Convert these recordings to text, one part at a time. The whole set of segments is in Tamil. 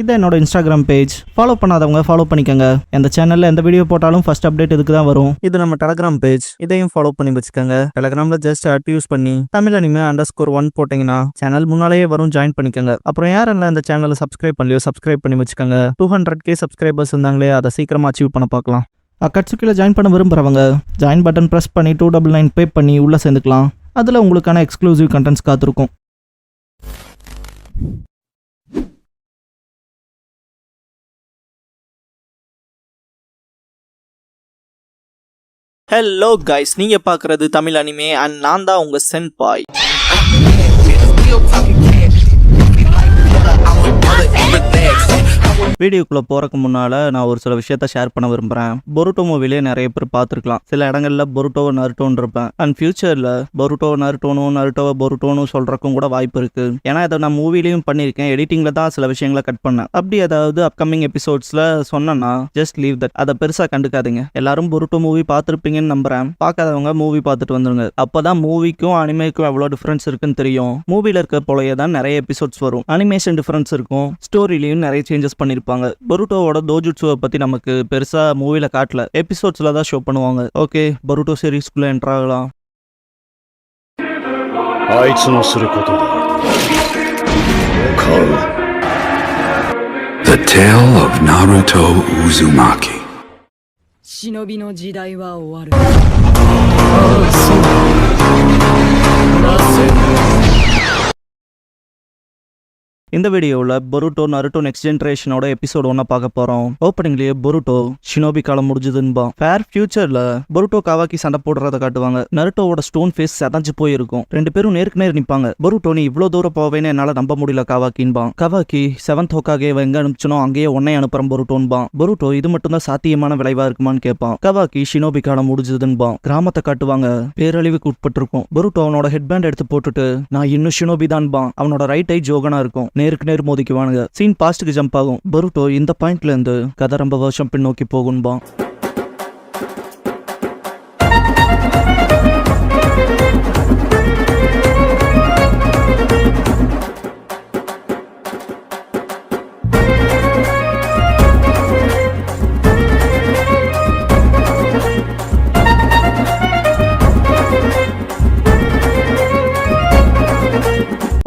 இதை என்னோட இன்ஸ்டாகிராம் பேஜ். ஃபாலோ பண்ணாதவங்க ஃபாலோ பண்ணிக்கோங்க. இந்த சேனலில் எந்த வீடியோ போட்டாலும் ஃபர்ஸ்ட் அப்டேட் இதுக்கு தான் வரும். இது நம்ம டெலகிராம் பேஜ், இதையும் ஃபாலோ பண்ணி வச்சுக்கோங்க. டெலகிராமில் ஜஸ்ட் யூஸ் பண்ணி தமிழ் அனிமே _1 போட்டிங்கன்னா சேனல் முன்னாலேயே வரும், ஜாயின் பண்ணிக்கோங்க. அப்புறம் யாரெல்லாம் இந்த சேனலை சப்ஸ்கிரைப் பண்ணலையோ சப்ஸ்கிரைப் பண்ணி வச்சுக்கோங்க. 200K சப்ஸ்கிரைபர்ஸ் இருந்தாங்களே, அதை சீக்கிரமாக அச்சீவ் பண்ண பார்க்கலாம். அக்கட்சுக்கில் ஜாயின் பண்ண விரும்புகிறவங்க ஜாயின் பட்டன் ப்ரெஸ் பண்ணி 299 பே பண்ணி உள்ளே சேர்ந்துக்கலாம். அதில் உங்களுக்கான எக்ஸ்க்ளூசிவ் கண்டென்ட்ஸ் காத்திருக்கும். ஹலோ கைஸ், நீங்கள் பார்க்குறது தமிழ் அனிமே அண்ட் நான் தான் உங்கள் சென்பாய். வீடியோக்குள்ளே போகிறக்கு முன்னால் நான் ஒரு சில விஷயத்த ஷேர் பண்ண விரும்புகிறேன். பொருட்டோ மூவிலே நிறைய பேர் பார்த்துருக்கலாம். சில இடங்களில் பொருட்டோவை நருட்டோன்னு இருப்பேன். அண்ட் ஃபியூச்சரில் பொருட்டோ நருட்டோவை பொருட்டோன்னு சொல்கிறக்கும் கூட வாய்ப்பு இருக்குது. ஏன்னா இதை நான் மூவிலையும் பண்ணியிருக்கேன். எடிட்டிங்கில் தான் சில விஷயங்களை கட் பண்ணேன். அப்படி ஏதாவது அப்கமிங் எபிசோட்ஸில் சொன்னேன்னா ஜஸ்ட் லீவ் தட். அதை பெருசாக கண்டுக்காதீங்க. எல்லாரும் பொருட்டோ மூவி பார்த்துருப்பீங்கன்னு நம்புகிறேன். பார்க்காதவங்க மூவி பார்த்துட்டு வந்துருங்க. அப்போ தான் மூவிக்கும் அனிமேக்கும் எவ்வளோ டிஃப்ரென்ஸ் இருக்குன்னு தெரியும். மூவியில் இருக்க போலயே தான் நிறைய எபிசோட்ஸ் வரும். அனிமேஷன் டிஃப்ரென்ஸ் இருக்கும். ஸ்டோரிலையும் நிறைய சேஞ்சஸ் பண்ணியிருப்பாங்க. பொருட்டோவோட டோஜுட்சுவை பத்தி நமக்கு பெருசா மூவில காட்டல, எபிசோட்ஸ்ல தான் ஷோ பண்ணுவாங்க. ஓகே, பொருட்டோ சீரிஸ்க்குள்ள என்டர் ஆகலாம். The Tale of Naruto Uzumaki. 忍びの時代は終わる。இந்த வீடியோவில் பொருட்டோ நருட்டோ நெக்ஸ்ட் ஜென்ரேஷனோட எபிசோட் 1 பார்க்க போறோம். ஓப்பனிங்லேயே பொருட்டோ ஷினோபி காலம் முடிஞ்சதுன்பா. ஃபேர் ஃபியூச்சர்ல பொருட்டோ காவாக்கி சண்டை போடுறத காட்டுவாங்க. நருட்டோவோட ஸ்டோன் ஃபேஸ் செதஞ்சு போயிருக்கும். ரெண்டு பேரும் நேருக்கு நேர் நிற்பாங்க. பொருட்டோ நீ இவ்வளோ தூரம் போவேன்னு என்னால் நம்ப முடியல காவாக்கின்பா. காவாக்கி 7th ஹோக்காகே எங்க அனுப்பிச்சனோ அங்கேயே உன்னை அனுப்புறேன் பொருட்டோன்பா. பொருட்டோ இது மட்டும் தான் சாத்தியமான விளைவா இருக்குமான்னு கேட்பான். காவாக்கி ஷினோபி காலம் முடிஞ்சதுன்பா. கிராமத்தை காட்டுவாங்க. பேரழிவுக்கு உட்பட்டிருக்கும். பொருட்டோ அவனோட ஹெட்பேண்ட் எடுத்து போட்டுட்டு நான் இன்னும் ஷினோபி தான்பா. அவனோட ரைட் ஐ ஜோகனா இருக்கும். நேருக்கு நேர் மோதிக்குவானுங்க. சீன் பாஸ்டுக்கு ஜம்ப் ஆகும். பொருட்டோ இந்த பாயிண்ட்ல இருந்து கதை ரொம்ப வருஷம் பின்னோக்கி போகும்பா.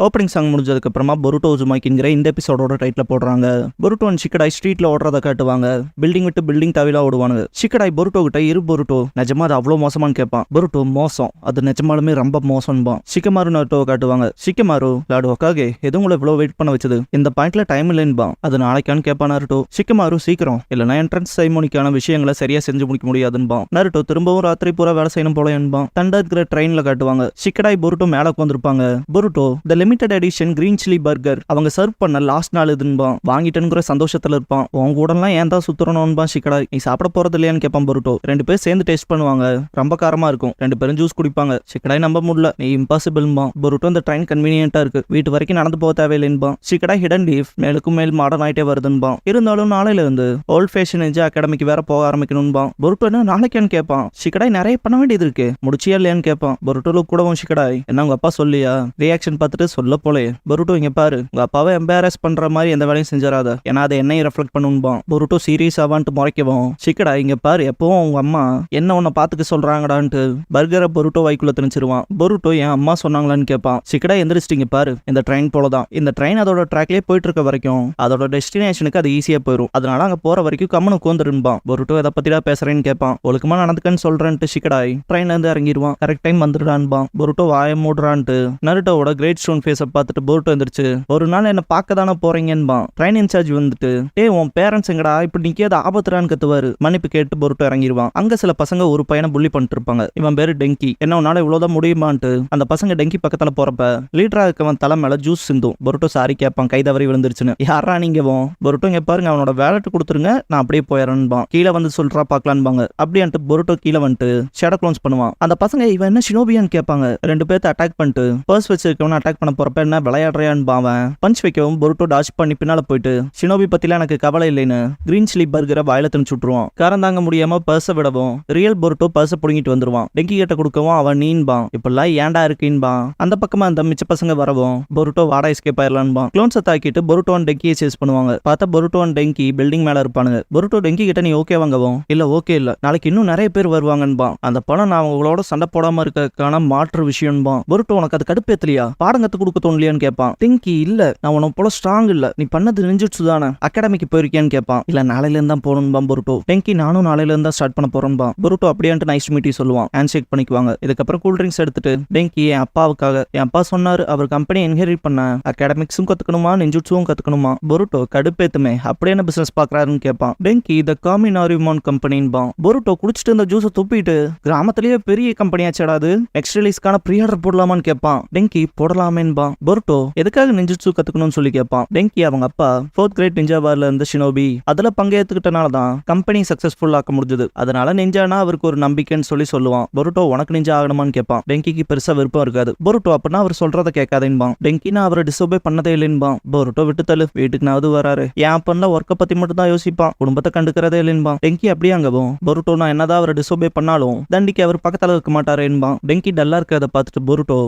ஓப்பனிங் சாங் முடிஞ்சதுக்கு அப்புறமா பொருட்டோ உசுமாக்கிங்கிற இந்த எபிசோடோட டைட்டில் போடுறாங்க. பொருட்டோ அண்ட் ஷிக்கடாய் ஸ்ட்ரீட்ல ஓடுறத காட்டுவாங்க. பில்டிங் விட்டு பில்டிங் தவிலா ஓடுவானுங்க. ஷிக்கடாய் பொருட்டோ கிட்ட பொருட்டோ நிஜமா அது அவ்வளோ மோசமானு கேட்பான். பொருட்டோ மோசம், அது நிஜமாலுமே ரொம்ப மோசம்பா. ஷிக்கமாரு நருட்டோவை காட்டுவாங்க. ஷிக்கமாரு லாடு ஒக்காகே எதுவும் உங்களை இவ்வளோ வெயிட் பண்ண வச்சது, இந்த பாயிண்ட்ல டைம் இல்லைன்பா. அது நாளைக்கான்னு கேட்பான் நருட்டோ. ஷிக்கமாரு சீக்கிரம் இல்லைனா என்ட்ரன்ஸ் செரிமோனிக்கான விஷயங்களை சரியா செஞ்சு முடிக்க முடியாதுன்பா. நருட்டோ திரும்பவும் ராத்திரி பூரா வேலை செய்யணும் போல என்பான். தண்டா இருக்கிற ட்ரெயின்ல காட்டுவாங்க. ஷிக்கடாய் பொருட்டோ மேல உட்காந்துருப்பாங்க. பொருட்டோ the limited edition green chilli burger அவங்க சர்வ் பண்ண லாஸ்ட் நாள் இதுன்பா. வாங்கிட்டேங்கிற சந்தோஷத்துல இருப்பான். உன் கூடலாம் ஏன் தான் சுத்துறணும்பா. ஷிக்கடாய் நீ சாப்பிட போறது இல்லையான்னு கேட்பான் பொருட்டோ. ரெண்டு பேர் சேர்ந்து டேஸ்ட் பண்ணுவாங்க. ரொம்ப காரமா இருக்கும். ரெண்டு பேரும் ஜூஸ் குடிப்பாங்க. ஷிக்கடாய் நம்ப முடியல, நீ இம்பாசிபிள்பா. பொருட்டோ இந்த ட்ரெயின் கன்வீனியன்ட்டா இருக்கு, வீட்டு வரைக்கும் நடந்து போக தேவையில்லைன்பா. ஷிக்கடாய் ஹிடன் லீஃப் மேலுக்கும் மேல் மாடர்ன் ஆயிட்டே வருதுன்பா. இருந்தாலும் நாளையில இருந்து ஓல்ட் ஃபேஷன் என்ஜி அகாடமிக்கு வேற போக ஆரம்பிக்கணும்பா. பொருட்டோ என்ன நாளைக்கான்னு கேட்பான். ஷிக்கடாய் நிறைய பண்ண வேண்டியது இருக்கு, முடிச்சியா இல்லையான்னு கேட்பான். பொருட்டோல கூடவும் ஷிக்கடாய் என்ன உங்க அப்பா சொல்லியா ரியாக்ஷன் பார்த்துட்டு சொல்ல போல. பொருட்டோ இங்க பாரு, உங்க அப்பாவை எம்பாரஸ் பண்ற மாதிரி எந்த வேலையும் செஞ்சிடாத, ஏன்னா அதை என்னையும் ரெஃப்ளெக்ட் பண்ணுவான். பொருட்டோ சீரியஸ் ஆவான்ட்டு முறைக்கவும். ஷிக்கடா இங்க பாரு, எப்பவும் உங்க அம்மா என்ன உன்னை பாத்துக்க சொல்றாங்கடான்ட்டு பர்கரை பொருட்டோ வைக்குள்ள திணிச்சிருவான். பொருட்டோ என் அம்மா சொன்னாங்களான்னு கேட்பான். ஷிக்கடா எந்திரிச்சிட்டிங்க பாரு, இந்த ட்ரெயின் போலதான். இந்த ட்ரெயின் அதோட ட்ராக்லயே போயிட்டு இருக்க வரைக்கும் அதோட டெஸ்டினேஷனுக்கு அது ஈஸியா போயிடும். அதனால அங்க போற வரைக்கும் கம்மனு உட்காந்துருப்பான். பொருட்டோ எதை பத்திடா பேசுறேன்னு கேட்பான். ஒழுக்கமா நடந்துக்கன்னு சொல்றேன்ட்டு ஷிக்கடாய் ட்ரெயின்ல இருந்து இறங்கிடுவான். Correct time வந்துடுறான்பான். பொருட்டோ வாய மூடுறான்ட்டு நருட்டோவோட கிரேட் ஸ்டோன் ஃபேஸை பார்த்துட்டு பொருட்டோ எந்திரிச்சு ஒரு நாள் என்ன பார்க்க தானே போறீங்கன்பா. ட்ரெயின் இன்சார்ஜ் வந்துட்டு உன் பேரண்ட்ஸ் எங்கடா இப்படி நிக்காத ஆபத்துறான்னு கத்துவாரு. மன்னிப்பு கேட்டு பொருட்டோ இறங்கிடுவான். அங்க சில பசங்க ஒரு பையனை புள்ளி பண்ணிட்டு இருப்பாங்க. இவன் பேரு டெங்கி. என்ன உன்னால இவ்வளவுதான் முடியுமான்ட்டு அந்த பசங்க டெங்கி பக்கத்துல போறப்ப லீடரா இருக்கவன் தலை மேல ஜூஸ் சிந்தும். பொருட்டோ சாரி கேட்பான், கை தவறி விழுந்துருச்சுன்னு. யாரா நீங்கவும். பொருட்டோ இங்க பாருங்க, அவனோட வேலட் கொடுத்துருங்க, நான் அப்படியே போயிடறேன்பான். கீழே வந்து சொல்றா பாக்கலான்பாங்க. அப்படின்ட்டு பொருட்டோ கீழே வந்துட்டு ஷேடோ க்ளோன்ஸ் பண்ணுவான். அந்த பசங்க இவன் என்ன ஷினோபியான்னு கேட்பாங்க. ரெண்டு பேர்த்த அட்டாக் பண்ணிட்டு பர்ஸ் வச்சிருக்கவன அட்டாக் பண்ண போறப்ப என்ன விளையாடுறியான்னு அவன் பஞ்ச் வைக்கவும் பொருட்டோ டாஷ் பண்ணி பின்னால போயிட்டு ஷினோபி பத்தில எனக்கு கவலை இல்லைன்னு கிரீன் சில்லி பர்கரை வாயில திணிச்சு விட்டுருவான். காரம் தாங்க முடியாம பர்ஸை விடவும் ரியல் பொருட்டோ பர்ஸை புடுங்கிட்டு வந்துருவான். டெங்கி கிட்ட கொடுக்கவும் அவன் நீன்பான் இப்பெல்லாம் ஏன்டா இருக்குன்பான். அந்த பக்கமா அந்த மிச்ச பசங்க வரவும் பொருட்டோ வாடா எஸ்கேப் ஆயிரலான்பான். க்ளோன்ஸை தாக்கிட்டு பொருட்டோ அண்ட் டெங்கியை சேஸ் பண்ணுவாங்க. பார்த்தா பொருட்டோ அண்ட் டெங்கி பில்டிங் மேல இருப்பானுங்க. பொருட்டோ டெங்கி கிட்ட நீ ஓகே வாங்கவும் இல்ல ஓகே இல்ல நாளைக்கு இன்னும் நிறைய பேர் வருவாங்கன்பான். அந்த பணம் நான் அவங்களோட சண்டை போடாம இருக்கக்கான மாற்று விஷயம்பான். பொருட்டோ உனக்கு அது கடுப்பேத்தலையா பாடம் கத்து கொடுக்க தோணலையான்னு கேட்பான். டெங்கி இல்ல நான் உன போல ஸ்ட்ராங் இல்ல நீ பண்ணது நெஞ்சிட்சு தானே அகாடமிக்கு போயிருக்கியான்னு கேட்பான். இல்ல நாளையில இருந்தா போகணும்பான் பொருட்டோ. டெங்கி நானும் நாளையில இருந்தா ஸ்டார்ட் பண்ண போறேன்பா. பொருட்டோ அப்படியான்ட்டு நைஸ் மீட்டி சொல்லுவான். ஹேண்ட் ஷேக் பண்ணிக்குவாங்க. இதுக்கப்புறம் கூல் ட்ரிங்க்ஸ் எடுத்துட்டு டெங்கி என் அப்பாவுக்காக என் அப்பா சொன்னாரு அவர் கம்பெனி இன்ஹெரிட் பண்ண அகாடமிக்ஸும் கத்துக்கணுமா நெஞ்சுட்சுவும் கத்துக்கணுமா. பொருட்டோ கடுப்பேத்துமே அப்படி என்ன பிசினஸ் பாக்குறாருன்னு கேட்பான். டெங்கி த காமினாரிமான் கம்பெனின்பான். பொருட்டோ குடிச்சிட்டு இந்த ஜூஸை துப்பிட்டு கிராமத்திலேயே பெரிய கம்பெனியாச்சடாது நெக்ஸ்ட் ரிலீஸ்க்கான ப்ரீ ஆர்டர் போடலாமான்னு கேட்பான். டெங்கி போடலாமேன்பான். பொருட்டோ எதுக்காக நெஞ்சுட்சு கத்துக்கணும்னு சொல்லி கேட்பான். டெங்கி அவங்க அப்பா 4th கிரேட் நிஞ்சா வார்ல இருந்த ஷினோபி அதுல பங்கேற்றுக்கிட்டனால தான் கம்பெனி சக்சஸ்ஃபுல் ஆக்க முடிஞ்சது. அதனால நெஞ்சானா அவருக்கு ஒரு நம்பிக்கைன்னு சொல்லி சொல்லுவான். பொருட்டோ உனக்கு நெஞ்சா ஆகணுமான்னு கேட்பான். டெங்கிக்கு பெருசா விருப்பம் இருக்காது. பொருட்டோ அப்படின்னா அவர் சொல்றதை கேட்காதேன்பான். டெங்கி நான் அவரை டிஸ்ஓபே பண்ணதே இல்லைன்பான். பொருட்டோ விட்டு தள்ளு வீட்டுக்கு நான் வராரு என் பண்ணல ஒர்க்கை பத்தி மட்டும் தான் யோசிப்பான் குடும்பத்தை கண்டுக்கிறதே இல்லைன்பான். டெங்கி அப்படியே அங்கவும் பொருட்டோ நான் என்னதான் அவரை டிஸ்ஓபே பண்ணாலும் தண்டிக்கு அவர் பக்கத்துல இருக்க மாட்டாரேன்பான். டெங்கி டல்லா இருக்கிறத பார்த்துட்டு பொருட்டோ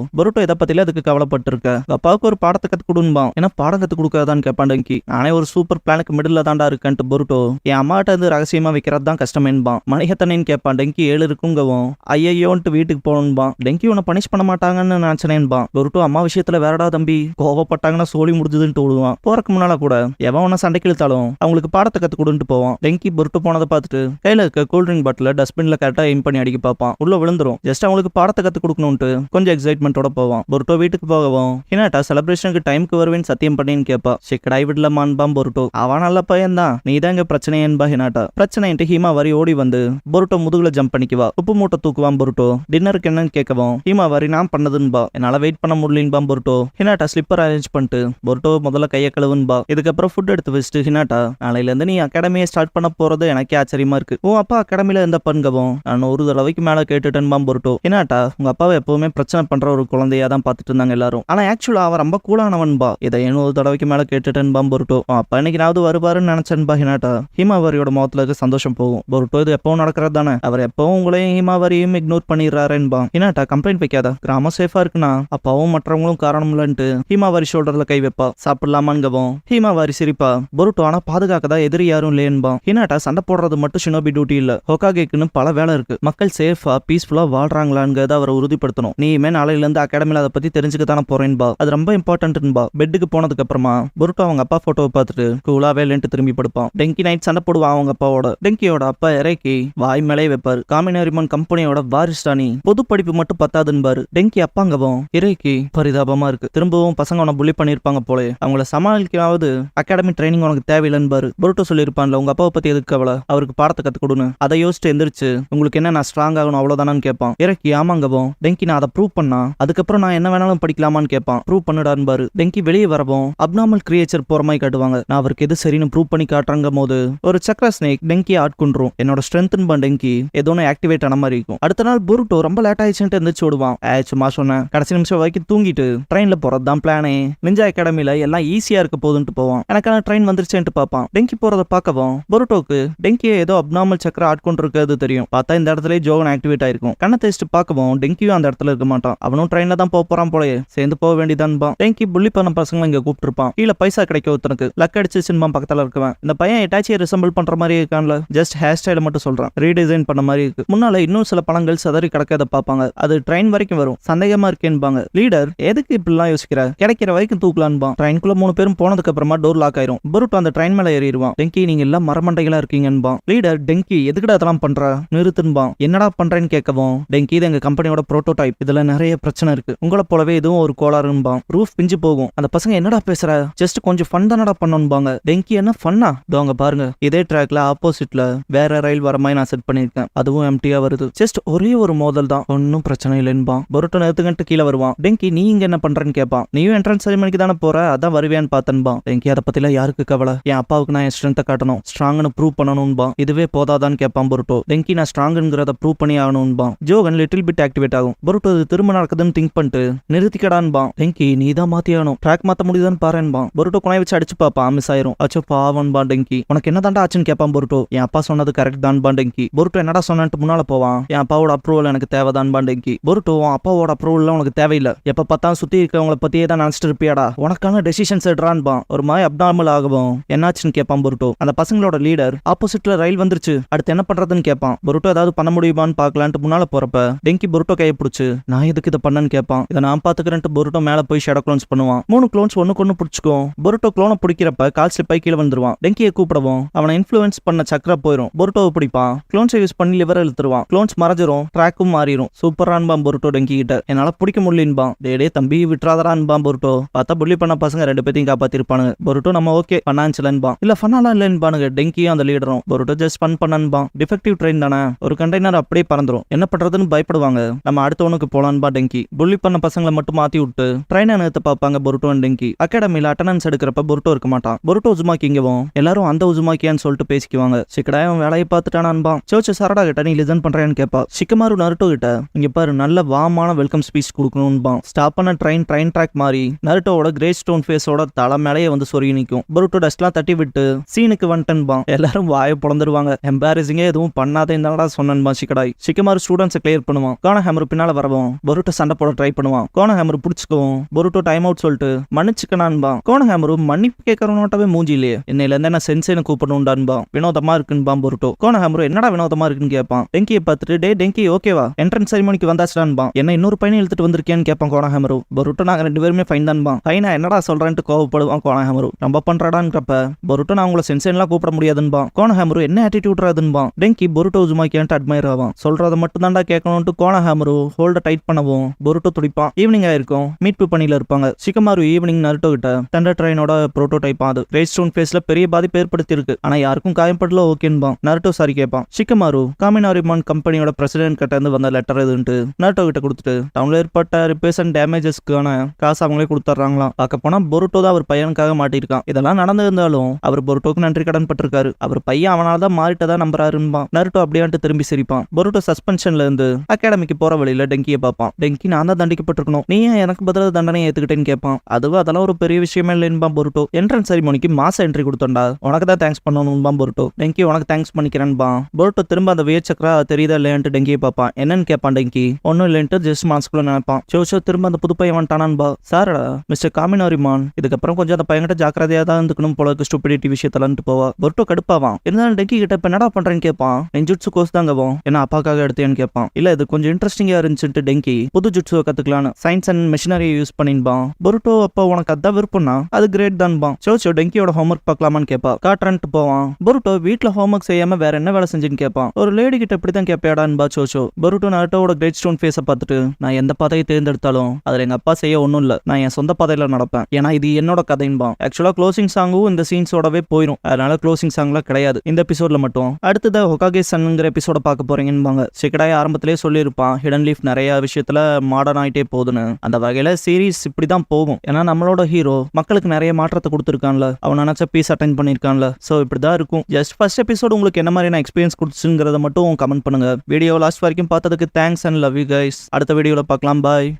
இதை பத்தில அதுக்கு கவலைப்பட்டு இருக்க அப்பாவுக்கு ஒரு பாடத்தை கத்து கொடுன்பான். ஏன்னா பாடம் கத்து கொடுக்காதான்னு கேட்பான். டெங்கி நானே ஒரு சூப்பர் பிளானுக்கு மிடில் தாண்டா இருக்கேன்ட்டு பொருட்டோ என் அம்மாட்ட இருந்து ரகசியமா வைக்கிறது தான் கஷ்டமேன்பான். மணிகத்தனைன்னு கேட்பான். டெங்கி 7 இருக்குங்கவும் ஐயோன்ட்டு வீட்டுக்கு போகணும்பான். டெங்கி உன்னை பனிஷ் பண்ண மாட்டாங்கன்னு நினைச்சனேன்பான். பொருட்டோ அம்மா விஷயத்துல வேறடா தம்பி கோவப்பட்டாங்கன்னா சோழி முடிஞ்சதுன்னு விடுவான். போறக்கு முன்னால கூட எவன் உன்னை சண்டைக்கு இழுத்தாலும் அவங்களுக்கு பாடத்தை கத்து கொடுன்ட்டு போவான். டெங்கி பொருட்டோ போனதை பார்த்துட்டு கையில இருக்க கூல்ட்ரிங்க் பாட்டில டஸ்ட்பின்ல கரெக்டா எய்ம் பண்ணி அடிக்க பார்ப்பான். உள்ள விழுந்துரும். ஜஸ்ட் அவங்களுக்கு பாடத்தை கத்து கொடுக்கணும்ட்டு கொஞ்சம் எக்ஸைட்மெண்டோட போவான். பொருட்டோ வீட்டுக்கு போகவும் ஹினாட்டா செலிப்ரேஷனுக்கு டைமுக்கு வருவேன்னு சத்தியம் பண்ணின்னு கேட்பா. சிக்கடாய் விடலமான்பான் பொருட்டோ. அவன் நல்ல பையன் தான் நீதான் இங்க பிரச்சனையன்பா ஹினாட்டா. பிரச்சனைன்ட்டு ஹீமா வரி ஓடி வந்து பொருட்டோ முதுகுல ஜம்ப் பண்ணிக்குவா. உப்பு மூட்டை தூக்குவான் பொருட்டோ. டின்னருக்கு என்னன்னு கேட்கவும் ஹீமா வரி நான் பண்ணதுன்பா என்னால வெயிட் பண்ண முடியலன்பான் பொருட்டோ. ஹினாட்டா ஸ்லிப்பர் அரேஞ்ச் பண்ணிட்டு பொருட்டோ முதல்ல கையை கழுவுன்பா. இதுக்கப்புறம் ஃபுட் எடுத்து வச்சுட்டு ஹினாட்டா நாளையில இருந்து நீ அகாடமியை ஸ்டார்ட் பண்ண போறது எனக்கே ஆச்சரியமா இருக்கு. உன் அப்பா அகாடமில இருந்த பண்கவும் நான் ஒரு தடவைக்கு மேல கேட்டுட்டேன்பான் பொருட்டோ. ஹினாட்டா உங்க அப்பாவை எப்பவுமே பிரச்சனை பண்ற ஒரு குழந்தையா தான் பார்த்துட்டு இருந்தாங்க எல்லாரும். ஆனா ஆக்சுவலா அவர் ரொம்ப கூலானவன்பா இதை 100 தடவைக்கு மேல கேட்டுட்டேன்பான் பொருட்டோ. அப்பா இன்னைக்கு வருவாருன்னு நினைச்சேன்பா ஹினாட்டா. ஹிமாவரியோட முகத்துல இருக்க சந்தோஷம் போகும். பொருட்டோ இது எப்பவும் நடக்கிறது தானே அவர் எப்பவும் உங்களையும் ஹிமாவரியும் இக்னோர் பண்ணிடுறாருன்பா. ஹினாட்டா கம்ப்ளைண்ட் வைக்காத கிராமம் சேஃபா இருக்குன்னா அப்பாவும் மற்றவங்களும் காரணம் இல்லன்ட்டு ஹிமாவரி ஷோல்டர்ல கை வைப்பா. சாப்பிடலாமான்கவும் ஹிமாவரி சிரிப்பா. பொருட்டோ ஆனா பாதுகாக்கதான் எதிரி யாரும் இல்லையன்பா. ஹினாட்டா சண்டை போடுறது மட்டும் ஷினோபி டியூட்டி இல்ல ஹோகாகேக்குன்னு பல வேலை இருக்கு. மக்கள் சேஃபா பீஸ்ஃபுல்லா வாழ்றாங்களாங்கிறத அவரை உறுதிப்படுத்தணும். நீயுமே நாளையில இருந்து அகாடமில அதை பத்தி தெரிஞ்சுக்கத்தானே போறேன்பா. அது ரொம்ப இம்பார்ட்டன்ட்ன்பா. பெட்டுக்கு போனதுக்கு அப்புறமா பொருட்டோ அவங்க அப்பா போட்டோவை பார்த்துட்டு கூலாவே இல்லைன்ட்டு திரும்பி படுப்பான். டெங்கி நைட் சண்டை போடுவான் அவங்க அப்பாவோட. டெங்கியோட அப்பா இறக்கி வாய் மேலே வைப்பாரு. காமினாரிமான் கம்பெனியோட வாரிஸ்டானி பொது படிப்பு மட்டும் பத்தாதுன்பாரு. டெங்கி அப்பாங்கவும் இறைக்கு பரிதாபமா இருக்கு. திரும்பவும் பசங்க உன புள்ளி பண்ணிருப்பாங்க போல அவங்கள சமாளிக்காவது அகாடமி ட்ரைனிங் உனக்கு தேவையில்லைன்பாரு. பொருட்டோ சொல்லியிருப்பான்ல உங்க அப்பாவை பத்தி எதுக்கு கவலை அவருக்கு பாடத்தை கத்து கொடுன்னு. அதை யோசிச்சு எந்திரிச்சு உங்களுக்கு என்ன நான் ஸ்ட்ராங் ஆகணும் அவ்வளவுதானு கேட்பான். இறக்கி ஆமாங்கவும் டெங்கி நான் அதை ப்ரூவ் பண்ணா அதுக்கப்புறம் நான் என்ன வேணாலும் படிக்கலாமான்னு கேட்பான். ப்ரூவ் பண்ணுடான்பாரு. டெங்கி வெளியே வரவும் அப்நார்மல் கிரியேச்சர் போற மாதிரி காட்டுவாங்க. நான் அவருக்கு எது சரின்னு ப்ரூவ் பண்ணி காட்டுறாங்க போது ஒரு சக்ரா ஸ்னேக் டெங்கி ஆட்கொண்டுரும். என்னோட ஸ்ட்ரென்த்ன்பா டெங்கி ஏதோ ஆக்டிவேட் ஆன மாதிரி இருக்கும். அடுத்த நாள் பொருட்டோ ரொம்ப லேட் ஆயிடுச்சுட்டு எந்திரிச்சு ஓடுவான். சும்மா சொன்னேன் கடைசி நிமிஷம் வரைக்கும் தூங்கிட்டு ட்ரெயின்ல போறதுதான் பிளானே. நிஞ்சா அகாடமில எல்லாம் ஈஸியா இருக்க போதுன்ட்டு போவான். எனக்கான ட்ரெயின் வந்துருச்சுன்ட்டு பார்ப்பான். டெங்கி போறத பார்க்கவும் பொருட்டோக்கு டெங்கியை ஏதோ அப்நார்மல் சக்கர ஆட்கொண்டு இருக்கிறது தெரியும். பார்த்தா இந்த இடத்துல ஜோகன் ஆக்டிவேட் ஆயிருக்கும். கண்ணை தேய்ச்சிட்டு பார்க்கவும் டெங்கியும் அந்த இடத்துல இருக்க மாட்டான். அவனும் ட்ரெயின்ல தான் போறான் போலயே சேர்ந்து போக வேண்டியதான்பா. டெங்கி புள்ளி பண்ண பசங்க இங்க கூப்பிட்டுருப்பான். கீழே பைசா கிடைக்க ஒருத்தனுக்கு லக் அடிச்சு சினிமா பக்கத்துல இருக்கவன். இந்த பையன் எட்டாச்சியை ரிசம்பிள் பண்ற மாதிரி இருக்கான்ல ஜஸ்ட் ஹேர் ஸ்டைல மட்டும் சொல்றான். ரீடிசைன் பண்ண மாதிரி இருக்கு. முன்னால இன்னும் சில பழங்கள் சதறி கிடக்கத பார்ப்பாங்க. அது ட்ரெயின் வரைக்கும் வரும். சந்தேகமா இருக்கேன்பாங்க. லீடர் எதுக்கு இப்படிலாம் யோசிக்கிற கிடைக்கிற வரைக்கும் தூக்கலான்பான். ட்ரெயின்குள்ள 3 பேரும் போனதுக்கு அப்புறமா டோர் லாக் ஆயிரும். பொருட்டோ அந்த ட்ரெயின் மேல ஏறிடுவான். டெங்கி நீங்க எல்லாம் மரமண்டைகளா இருக்கீங்கன்பான். லீடர் டெங்கி எதுக்குடா அதெல்லாம் பண்ற நிறுத்துன்பான். என்னடா பண்றேன்னு கேட்கவும் டெங்கி இது எங்க கம்பெனியோட புரோட்டோடைப் இதுல நிறைய பிரச்சனை இருக்கு உங்களை போலவே இதுவும் ஒரு கோளாறுன்பான். ரூஃப் பிஞ்சு போகும். அந்த பசங்க என்னடா பேசுற ஜஸ்ட் கொஞ்சம் ஃபன் தானடா பண்ணணும்பாங்க. டெங்கி என்ன ஃபன்னா இதோங்க பாருங்க இதே ட்ராக்ல ஆப்போசிட்ல வேற ரயில் வர மாதிரி நான் செட் பண்ணிருக்கேன் அதுவும் எம்டியா வருது ஜஸ்ட் ஒரே ஒரு மோதல் தான் ஒன்னும் பிரச்சனை இல்லைன்பான். பொருட்டோ நிறுத்துக்கிட்டு கீழே வருவான். டெங்கி நீ இங்க என்ன பண்றேன்னு கேட்பான். நீயும் என்ட்ரன்ஸ் செரிமனிக்கு தானே போற அதான் வருவியான்னு பார்த்தன்பான். டெங்கி அதை பத்தில யாருக்கு கவலை என் அப்பாவுக்கு நான் என் ஸ்ட்ரென்த்தை காட்டணும் ஸ்ட்ராங்னு ப்ரூவ் பண்ணணும்பான். இதுவே போதாதான்னு கேட்பான் பொருட்டோ. டெங்கி நான் ஸ்ட்ராங்கிறத ப்ரூவ் பண்ணி ஆகணும்பான். ஜோகன் லிட்டில் பிட் ஆக்டிவேட் ஆகும். பொருட்டோ இது திரும்ப நடக்குதுன்னு திங்க் பண்ணிட்டு நிறுத்திக்கடான்பா. மாத்திருக்கேன்பான். டெங்கி நீ தான் மாத்தியானும், ட்ராக் மாத்த முடியுதான்னு பாருன்பான். பொருட்டோ குணாய் வச்சு அடிச்சு பாப்பான், மிஸ் ஆயிரும். அச்சோ பாவன்பா டெங்கி. உனக்கு என்ன தாண்டா ஆச்சுன்னு கேட்பான் பொருட்டோ. என் அப்பா சொன்னது கரெக்ட் தான்பா டெங்கி. பொருட்டோ என்னடா சொன்னான்ட்டு முன்னால போவான். என் அப்பாவோட அப்ரூவல் எனக்கு தேவைதான்பா டெங்கி. பொருட்டோ அப்பாவோட அப்ரூவல் உனக்கு தேவையில்லை, எப்ப பார்த்தாலும் சுத்தி இருக்கவங்கள பத்தியே தான் நினைச்சிட்டு இருப்பியாடா, உனக்கான டெசிஷன்ஸ் எடுறான்பான். ஒரு மாதிரி அப்நார்மல் ஆகும். என்னாச்சுன்னு கேட்பான் பொருட்டோ. அந்த பசங்களோட லீடர் ஆப்போசிட்ல ரயில் வந்துருச்சு, அடுத்து என்ன பண்றதுன்னு கேட்பான். பொருட்டோ ஏதாவது பண்ண முடியுமான்னு பாக்கலான்ட்டு முன்னால போறப்ப டெங்கி பொருட்டோ கையை பிடிச்சு நான் எதுக்கு இதை பண்ணன்னு கேட்பான். இதை நான் பாத்துக்கிறேன்ட்டு பொருட்டோ மேல போய் ஷேடோ க்ளோன்ஸ் பண்ணுவான். 3 க்ளோன்ஸ் ஒண்ணுக்கு ஒண்ணு பிடிச்சிக்கும். பொருட்டோ க்ளோனை பிடிக்கிறப்ப கால் ஸ்லிப் ஆகி கீழே வந்துருவான். டெங்கியை கூப்பிடவும் அவனை இன்ஃப்ளூயன்ஸ் பண்ண சக்கர போயிடும். பொருட்டோவை பிடிப்பான். க்ளோன்ஸை யூஸ் பண்ணி லிவர் இழுத்துருவான். க்ளோன்ஸ் மறைஞ்சிரும், ட்ராக்கும் மாறிடும். சூப்பரான்பான் பொருட்டோ டெங்கி கிட்ட. என்னால பிடிக்க முடியலன்பான். டே தம்பி விட்டுறாதரான்பான் பொருட்டோ. பார்த்தா புள்ளி பண்ண பசங்க 2 பேத்தையும் காப்பாத்திருப்பானுங்க. பொருட்டோ நம்ம ஓகே பண்ணான்ச்சலன்பான். இல்ல ஃபன்னாலாம் இல்லைன்பானுங்க டெங்கியும் அந்த லீடரும். பொருட்டோ ஜஸ்ட் ஃபன் பண்ணன்பான். டிஃபெக்டிவ் ட்ரெயின் தானே, ஒரு கண்டெய்னர் அப்படியே பறந்துரும், என்ன பண்றதுன்னு பயப்படுவாங்க. நம்ம அடுத்தவனுக்கு போலான்பா டெங்கி. புள்ளி பண்ண பசங்களை மட்டும் மாத்தி விட்டு ட்ரெயினை நிறுத்த பார்ப்பாங்க பொருட்டோ அண்ட் டெங்கி. அகாடமியில அட்டனன்ஸ் எடுக்கிறப்ப பொருட்டோ இருக்க மாட்டான். பொருட்டோ உசுமாக்கி இங்கவும் எல்லாரும் அந்த உசுமாக்கியான்னு சொல்லிட்டு பேசிக்குவாங்க. சிக்கடா அவன் வேலையை பார்த்துட்டானான்பான். சோச்சு சரடா கிட்ட நீ லிசன் பண்றேன்னு கேட்பா. சிக்கமாரு நருட்டோ கிட்ட இங்க பாரு நல்ல வாமான வெல்கம் ஸ்பீச் கொடுக்கணும்பான். ஸ்டாப் பண்ண ட்ரெயின் ட்ராக் மாதிரி நருட்டோட கிரே ஸ்டோன் ஃபேஸோட தலை மேலேயே வந்து சொருகி நிற்கும். பொருட்டோ டஸ்ட்லாம் தட்டி விட்டு சீனுக்கு வந்துட்டன்பான். எல்லாரும் வாயை பொழந்துருவாங்க. எம்பாரசிங்கே எதுவும் பண்ணாதே இருந்தாடா சொன்னன்பான் சிக்கடாய். சிக்கமாரு ஸ்டூடெண்ட்ஸை கிளியர் பண்ணுவான். கோனஹாமர் பின்னால வரவும் பொருட்டோ சண்டை போட ட்ரை பண்ணுவான். கோனஹாமர் பிடிச்சிக்கவும் பொருட்டோ டைம் அவுட் சொல்லிட்டு மன்னிச்சுக்கனான்பான். கோனஹாமர் மன்னிப்பு கேட்கறனோட்டவே மூஞ்சி இல்லையே, என்னையில இருந்து என்ன சென்சேன்னு கூப்பிடணும்டான்பான். வினோதமா இருக்குன்பான் பொருட்டோ. கோனஹாமர் என்னடா வினோதமா இருக்குன்னு கேட்பான். டெங்கியை பார்த்துட்டு டே டெங்கி ஓகேவா, என்ட்ரன்ஸ் செரிமனிக்கு வந்தாச்சுடான்பான். என்ன இன்னொரு பையனை இழுத்துட்டு வந்திருக்கேன்னு கேட்பான் கோனஹாமரு. பொருட்டோ நாங்க 2 பேருமே ஃபைன் தான்பான். ஃபைனா என்னடா சொல்றேன்ட்டு கோவப்படுவான் கோனஹாமரு. ரொம்ப பண்றடான்றப்ப பொருட்டோ நான் உங்களை சென்சேன்லாம் கூப்பிட முடியாதுன்பான். கோனஹாமரு என்ன ஆட்டிடியூட் அதுன்பான். டெங்கி பொருட்டோ உசுமாக்கியான்ட்டு அட்மையர் ஆவான். சொல்றத மட்டும் தான்டா கேட்கணும்ட்டு கோனஹாமரு ஹோல்ட டைட் பண்ணவும் பொருட்டோ துடிப்பான். ஈவினிங் ஆயிருக்கும், மீட்பு பணியில இருப்பாங்க. சிக்கமாரு ஈவினிங் நருட்டோ கிட்ட தண்டர் ட்ரெயினோட புரோட்டோடைப் அது கிரே ஸ்டோன் ஃபேஸ்ல பெரிய பாதிப்பு ஏற்படுத்தி இருக்கு, ஆனா யாருக்கும் காயப்படல ஓகேன்பான். நருட்டோ சாரி கேட்பான். சிக்கமாரு காமினாரிமான் கம்பெனியோட பிரசிடென்ட் கிட்ட இருந்து வந்த லெட்டர் எதுன்ட்டு நருட்டோ கிட்ட கொடுத்துட்டு டவுன்ல ஏற்பட்ட ரிப்பேர்ஸ் அண்ட் டேமேஜஸ்க்கான காசு அவங்களே கொடுத்துறாங்களாம். பார்க்க போனா பொருட்டோ தான் அவர் பையனுக்காக மாட்டிருக்கான். இதெல்லாம் நடந்திருந்தாலும் அவர் பொருட்டோக்கு நன்றி கடன் பட்டிருக்காரு. அவர் பையன் அவனால தான் மாறிட்டதா நம்புறாருன்பான். நருட்டோ அப்படியான்ட்டு திரும்பி சிரிப்பான். பொருட்டோ சஸ்பென்ஷன்ல இருந்து அகாடமிக்கு போற வழியில டெங்கியை பார்ப்பான். டெங்கி நான் தான் தண்டிக்கப்பட்டிருக்கணும், நீ ஏன் எனக்கு பதிலாக தண்டனை ஏத்துக்கிட்டேன்னு கேட்பான். அதுவும் அதெல்லாம் ஒரு பெரிய விஷயமே இல்லைன்பான் பொருட்டோ. என்ட்ரன்ஸ் செரிமோனிக்கு மாச என்ட்ரி கொடுத்தோம்டா, உனக்கு தான் தேங்க்ஸ் பண்ணணும்பான் பொருட்டோ. டெங்கி உனக்கு தேங்க்ஸ் பண்ணிக்கிறேன்பான். பொருட்டோ திரும்ப அந்த வியர் சக்கரா தெரியுதா இல்லையான்ட்டு டெங்கியை பார்ப்பான். என்னன்னு கேட்பான் டெங்கி. ஒன்னும் இல்லைன்ட்டு ஜஸ்ட் மனசுக்குள்ள நினைப்பான். சோச்சோ திரும்ப அந்த புது பையன் வந்துட்டானான்பா. சாரடா மிஸ்டர் காமினாரிமான், இதுக்கப்புறம் கொஞ்சம் அந்த பையன்கிட்ட ஜாக்கிரதையா தான் இருந்துக்கணும் போல ஸ்டூபிடிட்டி விஷயத்தலன்ட்டு போவா. பொருட்டோ கடுப்பாவான். இருந்தாலும் டெங்கி கிட்ட இப்ப என்னடா பண்றேன்னு கேட்பான். நெஞ்சுட்சு கோர்ஸ் தாங்கவும் என்ன அப்பாக்காக எடுத்தேன்னு கேட்பான். இல்ல இது கொஞ்சம் இன்ட்ரெஸ்டிங்கா இருந்துச்சுட்டு டெங்கி புது ஜுட்சுவை கத்துக்கலான்னு சயின்ஸ் அண்ட் மிஷினரியை யூஸ் பண்ணின்பான். பொருட்டோ அப்ப உனக்கு அதான் விருப்பம்னா அது கிரேட் தான்பான். சோச்சோ டெங்கியோட ஹோம்ஒர்க் பார்க்கலாமான்னு கேட்பா. காட்டுறன்ட்டு போவான். பொருட்டோ வீட்டுல ஹோம்ஒர்க் செய்யாம வேற என்ன வேலை செஞ்சுன்னு கேட்பான். ஒரு லேடி கிட்ட இப்படிதான் கேட்பாடான்பா சோச்சோ. பொருட்டோ நருட்டோட கிரேட் ஸ்டோன் ஃபேஸை பார்த்துட்டு நான் எந்த பாதையை தேர்ந்தெடுத்தாலும் அதுல எங்க அப்பா செய்ய ஒன்னும் இல்ல, நான் என் சொந்த பாதையில நடப்பேன், ஏன்னா இது என்னோட கதைன்பான். ஆக்சுவலா க்ளோசிங் சாங்கும் இந்த சீன்ஸோடவே போயிடும், அதனால க்ளோசிங் சாங்லாம் கிடையாது இந்த எபிசோட்ல மட்டும். அடுத்ததா ஹொகாகே சன்ங்கிற எபிசோட பார்க்க போறீங்கன்னு சிக்கடாய் ஆரம்பத்திலே சொல்லியிருப்பான். ஹிடன் லீஃப் நிறைய விஷயத்துல மாடர்ன் ஆயிட்டே போகுதுன்னு. அந்த வகையில சீரீஸ் இப்படிதான் போகும், ஏன்னா நம்மளோட ஹீரோ மக்களுக்கு நிறைய மாற்றத்தை கொடுத்துருக்கான்ல, அவன் நினைச்ச பீஸ் அட்டைன் பண்ணிருக்கான்ல. சோ இப்படிதான் இருக்கும். ஜஸ்ட் ஃபர்ஸ்ட் எபிசோட் உங்களுக்கு என்ன மாதிரியான எக்ஸ்பீரியன்ஸ் கொடுத்துங்கிறத மட்டும் கமெண்ட் பண்ணுங்க. வீடியோ லாஸ்ட் வரைக்கும் பார்த்ததுக்கு thanks and love you guys. அடுத்த வீடியோல பார்க்கலாம். பாய்.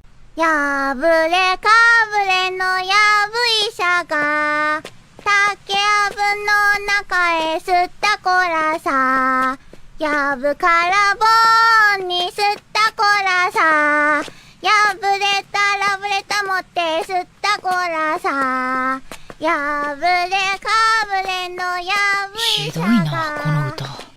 やぶれかぶれのやぶ医者が竹やぶの中へ吸ったこらさやぶから棒に